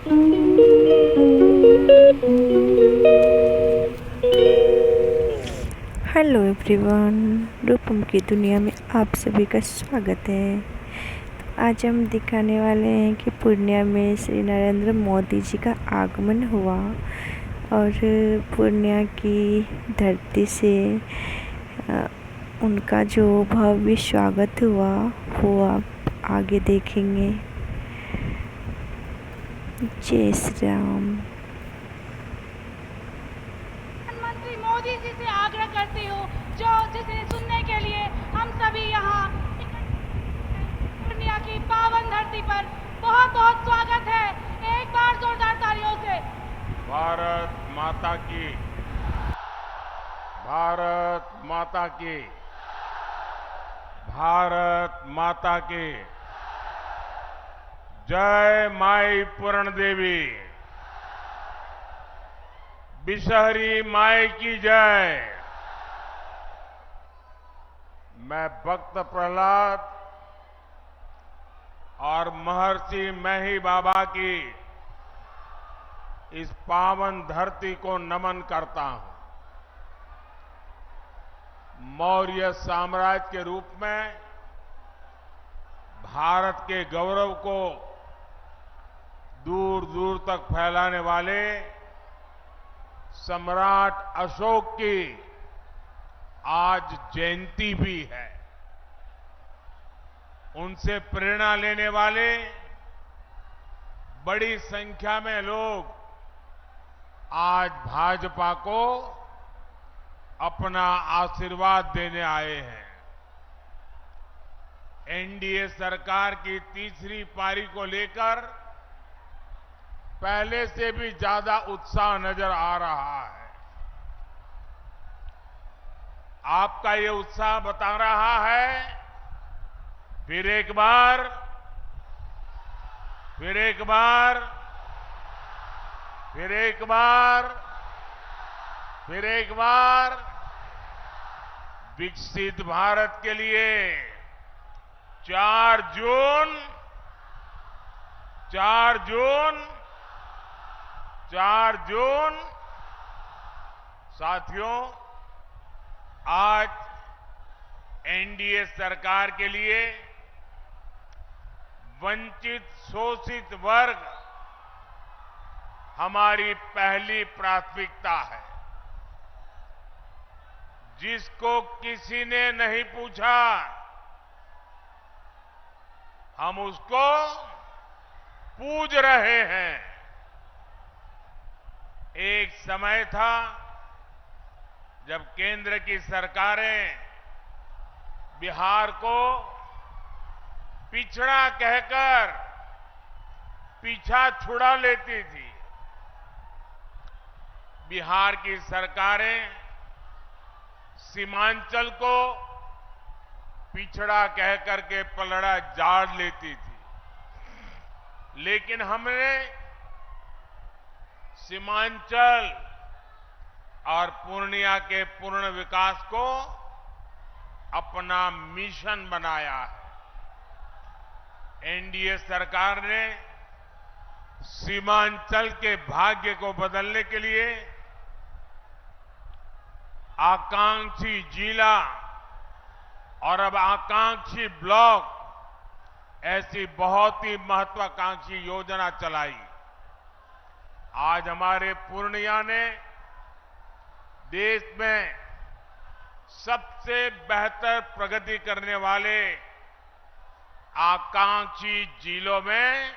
Hello everyone, रूपम की दुनिया में आप सभी का स्वागत है। आज हम दिखाने वाले हैं कि पूर्णिया में श्री नरेंद्र मोदी जी का आगमन हुआ और पूर्णिया की धरती से उनका जो भव्य स्वागत हुआ वो आप आगे देखेंगे। जय श्री राम। प्रधानमंत्री मोदी जी से आग्रह करती हूँ जिसे सुनने के लिए हम सभी यहाँ पूर्णिया की पावन धरती पर बहुत बहुत स्वागत है। एक बार जोरदार तालियों से। भारत माता की, भारत माता की, भारत माता की। जय माई पूर्ण देवी, बिशहरी माई की जय। मैं भक्त प्रहलाद और महर्षि मेही बाबा की इस पावन धरती को नमन करता हूं। मौर्य साम्राज्य के रूप में भारत के गौरव को दूर दूर तक फैलाने वाले सम्राट अशोक की आज जयंती भी है। उनसे प्रेरणा लेने वाले बड़ी संख्या में लोग आज भाजपा को अपना आशीर्वाद देने आए हैं। एनडीए सरकार की तीसरी पारी को लेकर पहले से भी ज्यादा उत्साह नजर आ रहा है। आपका ये उत्साह बता रहा है, फिर एक बार, फिर एक बार, फिर एक बार, फिर एक बार विकसित भारत के लिए 4 जून, 4 जून, 4 जून। साथियों, आज एनडीए सरकार के लिए वंचित शोषित वर्ग हमारी पहली प्राथमिकता है। जिसको किसी ने नहीं पूछा, हम उसको पूज रहे हैं। एक समय था जब केंद्र की सरकारें बिहार को पिछड़ा कहकर पीछा छुड़ा लेती थी। बिहार की सरकारें सीमांचल को पिछड़ा कहकर के पलड़ा झाड़ लेती थी। लेकिन हमने सीमांचल और पूर्णिया के पूर्ण विकास को अपना मिशन बनाया है। एनडीए सरकार ने सीमांचल के भाग्य को बदलने के लिए आकांक्षी जिला और अब आकांक्षी ब्लॉक ऐसी बहुत ही महत्वाकांक्षी योजना चलाई। आज हमारे पूर्णिया ने देश में सबसे बेहतर प्रगति करने वाले आकांक्षी जिलों में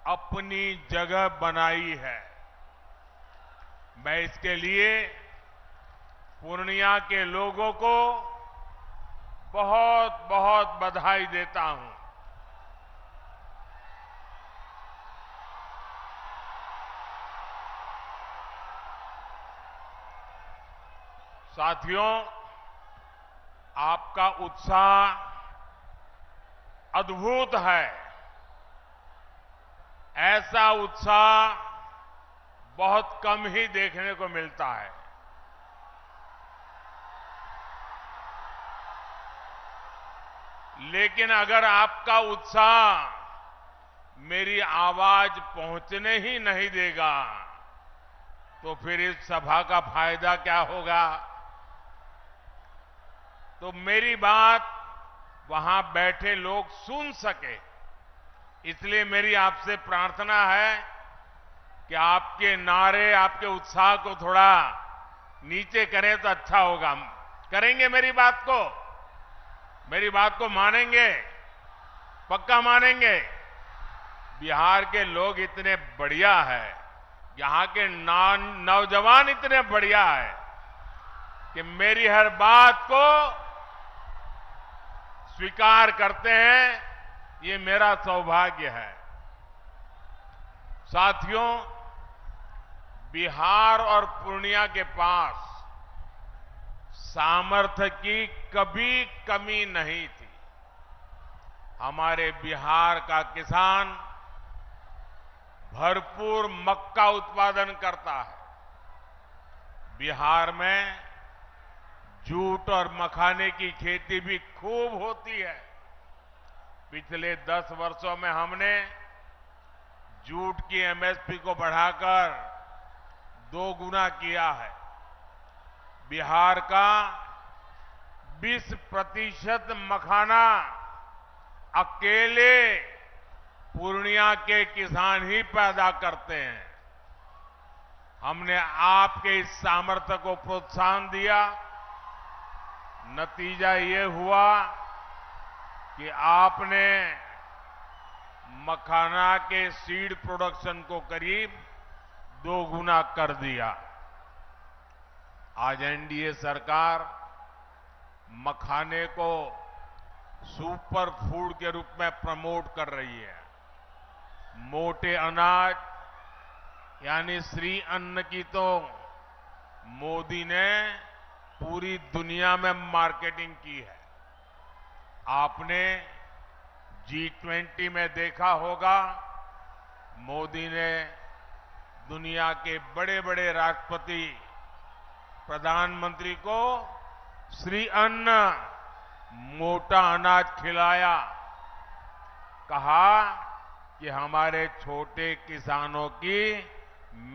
अपनी जगह बनाई है। मैं इसके लिए पूर्णिया के लोगों को बहुत बहुत बधाई देता हूं। साथियों, आपका उत्साह अद्भुत है। ऐसा उत्साह बहुत कम ही देखने को मिलता है। लेकिन अगर आपका उत्साह मेरी आवाज पहुंचने ही नहीं देगा तो फिर इस सभा का फायदा क्या होगा। तो मेरी बात वहां बैठे लोग सुन सके, इसलिए मेरी आपसे प्रार्थना है कि आपके नारे, आपके उत्साह को थोड़ा नीचे करें तो अच्छा होगा। करेंगे मेरी बात को मानेंगे, पक्का मानेंगे। बिहार के लोग इतने बढ़िया है, यहां के नौजवान इतने बढ़िया है कि मेरी हर बात को स्वीकार करते हैं। ये मेरा सौभाग्य है। साथियों, बिहार और पूर्णिया के पास सामर्थ्य की कभी कमी नहीं थी। हमारे बिहार का किसान भरपूर मक्का उत्पादन करता है। बिहार में जूट और मखाने की खेती भी खूब होती है। पिछले 10 वर्षों में हमने जूट की एमएसपी को बढ़ाकर 2 गुना किया है। बिहार का 20% मखाना अकेले पूर्णिया के किसान ही पैदा करते हैं। हमने आपके इस सामर्थ्य को प्रोत्साहन दिया। नतीजा ये हुआ कि आपने मखाना के सीड प्रोडक्शन को करीब 2 गुना कर दिया। आज एनडीए सरकार मखाने को सुपर फूड के रूप में प्रमोट कर रही है। मोटे अनाज यानी श्री अन्न की तो मोदी ने पूरी दुनिया में मार्केटिंग की है। आपने G20 में देखा होगा, मोदी ने दुनिया के बड़े बड़े राष्ट्रपति, प्रधानमंत्री को श्री अन्न, मोटा अनाज खिलाया। कहा कि हमारे छोटे किसानों की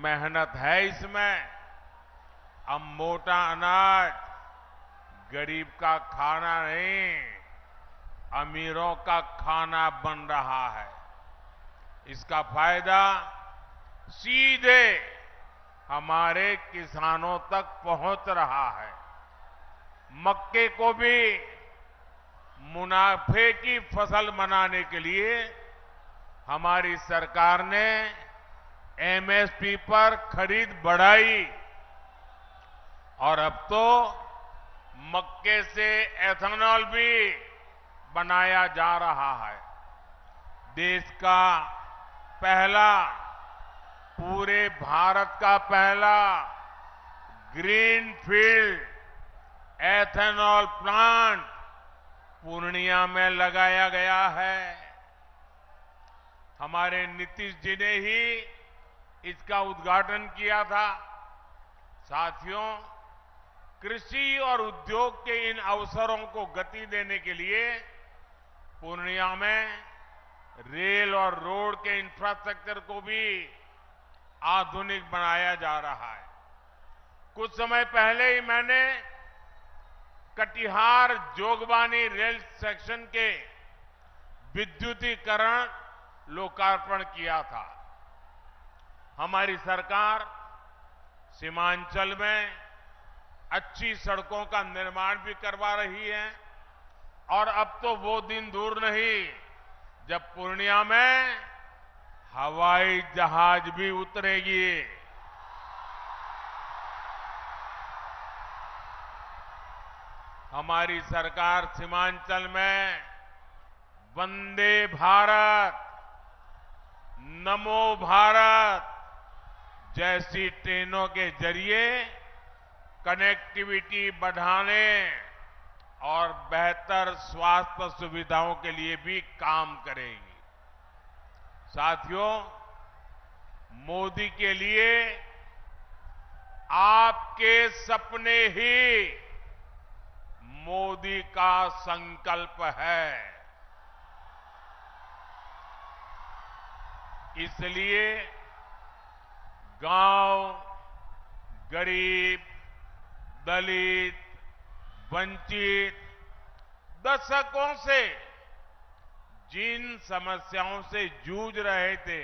मेहनत है इसमें। अब मोटा अनाज गरीब का खाना नहीं, अमीरों का खाना बन रहा है। इसका फायदा सीधे हमारे किसानों तक पहुंच रहा है। मक्के को भी मुनाफे की फसल बनाने के लिए हमारी सरकार ने एमएसपी पर खरीद बढ़ाई और अब तो मक्के से एथेनॉल भी बनाया जा रहा है। देश का पहला, पूरे भारत का पहला ग्रीनफील्ड एथेनॉल प्लांट पूर्णिया में लगाया गया है। हमारे नीतीश जी ने ही इसका उद्घाटन किया था। साथियों, कृषि और उद्योग के इन अवसरों को गति देने के लिए पूर्णिया में रेल और रोड के इंफ्रास्ट्रक्चर को भी आधुनिक बनाया जा रहा है। कुछ समय पहले ही मैंने कटिहार जोगबानी रेल सेक्शन के विद्युतीकरण लोकार्पण किया था। हमारी सरकार सीमांचल में अच्छी सड़कों का निर्माण भी करवा रही है और अब तो वो दिन दूर नहीं जब पूर्णिया में हवाई जहाज भी उतरेगी। हमारी सरकार सीमांचल में वंदे भारत, नमो भारत जैसी ट्रेनों के जरिए कनेक्टिविटी बढ़ाने और बेहतर स्वास्थ्य सुविधाओं के लिए भी काम करेगी। साथियों, मोदी के लिए आपके सपने ही मोदी का संकल्प है। इसलिए गांव, गरीब, दलित, वंचित दशकों से जिन समस्याओं से जूझ रहे थे,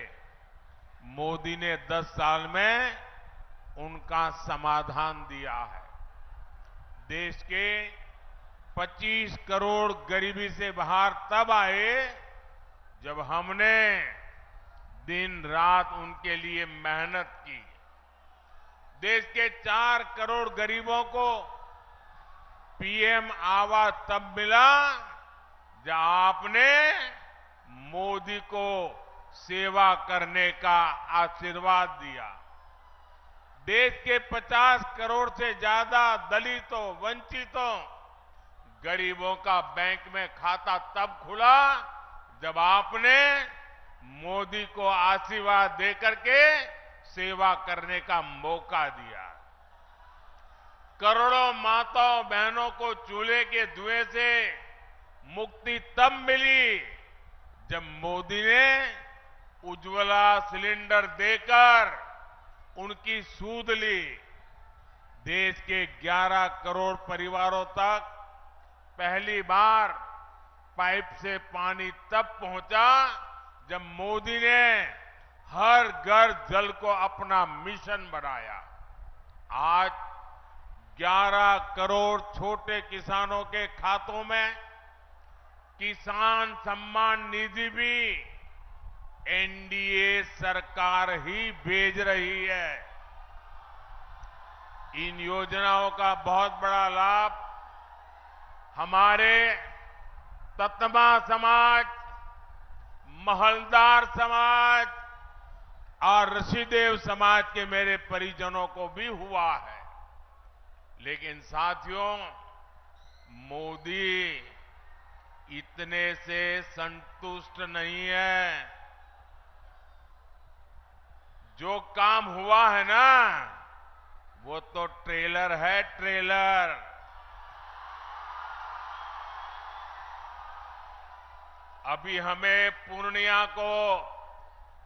मोदी ने 10 साल में उनका समाधान दिया है। देश के 25 करोड़ गरीबी से बाहर तब आए जब हमने दिन रात उनके लिए मेहनत की। देश के 4 करोड़ गरीबों को पीएम आवास तब मिला जब आपने मोदी को सेवा करने का आशीर्वाद दिया। देश के 50 करोड़ से ज्यादा दलितों, वंचितों, गरीबों का बैंक में खाता तब खुला जब आपने मोदी को आशीर्वाद देकर के सेवा करने का मौका दिया। करोड़ों माताओं बहनों को चूल्हे के धुएं से मुक्ति तब मिली जब मोदी ने उज्ज्वला सिलेंडर देकर उनकी सूध ली। देश के 11 करोड़ परिवारों तक पहली बार पाइप से पानी तब पहुंचा जब मोदी ने हर घर जल को अपना मिशन बनाया। आज 11 करोड़ छोटे किसानों के खातों में किसान सम्मान निधि भी एनडीए सरकार ही भेज रही है। इन योजनाओं का बहुत बड़ा लाभ हमारे ततमा समाज, महलदार समाज और ऋषिदेव समाज के मेरे परिजनों को भी हुआ है। लेकिन साथियों, मोदी इतने से संतुष्ट नहीं है। जो काम हुआ है ना, वो तो ट्रेलर है, ट्रेलर। अभी हमें पूर्णिया को,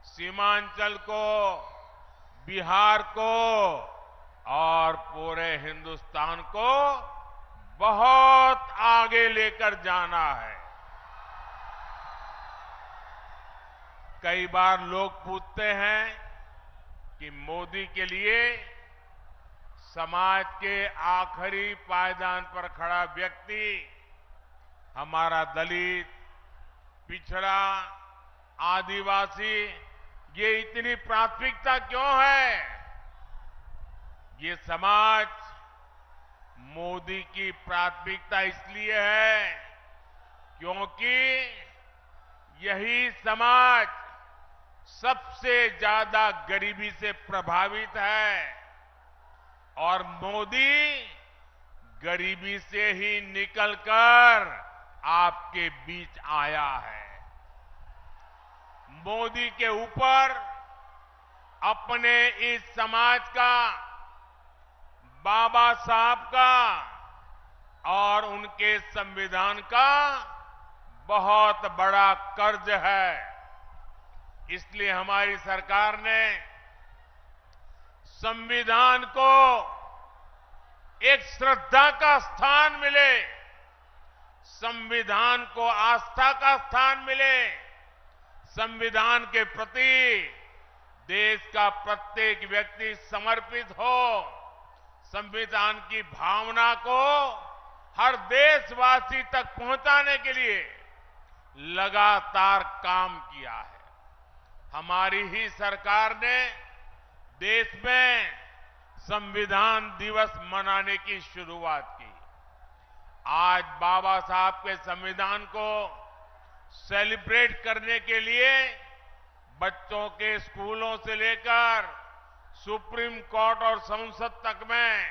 सीमांचल को, बिहार को और पूरे हिंदुस्तान को बहुत आगे लेकर जाना है। कई बार लोग पूछते हैं कि मोदी के लिए समाज के आखिरी पायदान पर खड़ा व्यक्ति, हमारा दलित, पिछड़ा, आदिवासी, ये इतनी प्राथमिकता क्यों है? ये समाज मोदी की प्राथमिकता इसलिए है क्योंकि यही समाज सबसे ज्यादा गरीबी से प्रभावित है और मोदी गरीबी से ही निकलकर आपके बीच आया है। मोदी के ऊपर अपने इस समाज का, बाबा साहब का और उनके संविधान का बहुत बड़ा कर्ज है। इसलिए हमारी सरकार ने संविधान को एक श्रद्धा का स्थान मिले, संविधान को आस्था का स्थान मिले, संविधान के प्रति देश का प्रत्येक व्यक्ति समर्पित हो, संविधान की भावना को हर देशवासी तक पहुंचाने के लिए लगातार काम किया है। हमारी ही सरकार ने देश में संविधान दिवस मनाने की शुरुआत की। आज बाबा साहब के संविधान को सेलिब्रेट करने के लिए बच्चों के स्कूलों से लेकर सुप्रीम कोर्ट और संसद तक में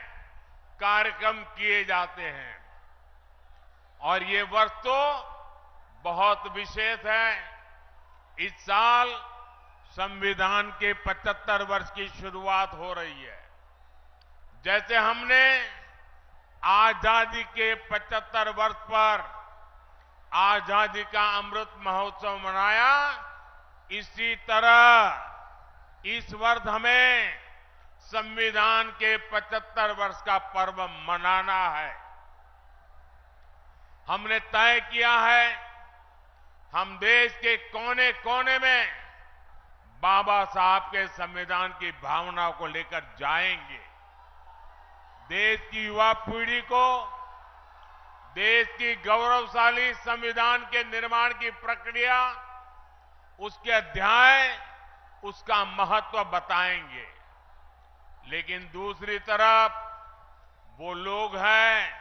कार्यक्रम किए जाते हैं और ये वर्ष तो बहुत विशेष है। इस साल संविधान के 75 वर्ष की शुरुआत हो रही है। जैसे हमने आजादी के 75 वर्ष पर आजादी का अमृत महोत्सव मनाया, इसी तरह इस वर्ष हमें संविधान के 75 वर्ष का पर्व मनाना है। हमने तय किया है हम देश के कोने कोने में बाबा साहब के संविधान की भावना को लेकर जाएंगे। देश की युवा पीढ़ी को देश की गौरवशाली संविधान के निर्माण की प्रक्रिया, उसके अध्याय, उसका महत्व बताएंगे। लेकिन दूसरी तरफ वो लोग हैं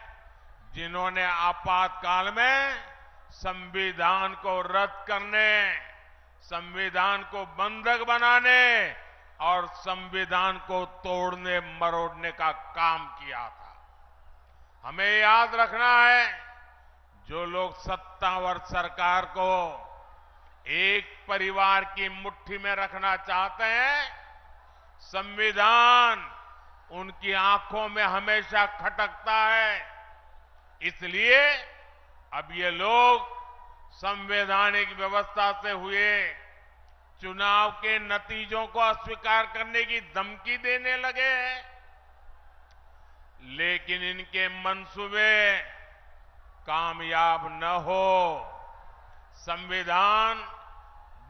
जिन्होंने आपातकाल में संविधान को रद्द करने, संविधान को बंधक बनाने और संविधान को तोड़ने मरोड़ने का काम किया था। हमें याद रखना है, जो लोग सत्तावर सरकार को एक परिवार की मुट्ठी में रखना चाहते हैं, संविधान उनकी आंखों में हमेशा खटकता है। इसलिए अब ये लोग संवैधानिक व्यवस्था से हुए चुनाव के नतीजों को अस्वीकार करने की धमकी देने लगे हैं। लेकिन इनके मंसूबे कामयाब न हो, संविधान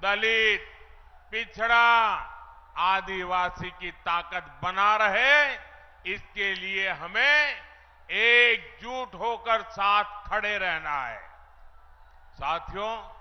दलित, पिछड़ा, आदिवासी की ताकत बना रहे, इसके लिए हमें एकजुट होकर साथ खड़े रहना है। साथियों,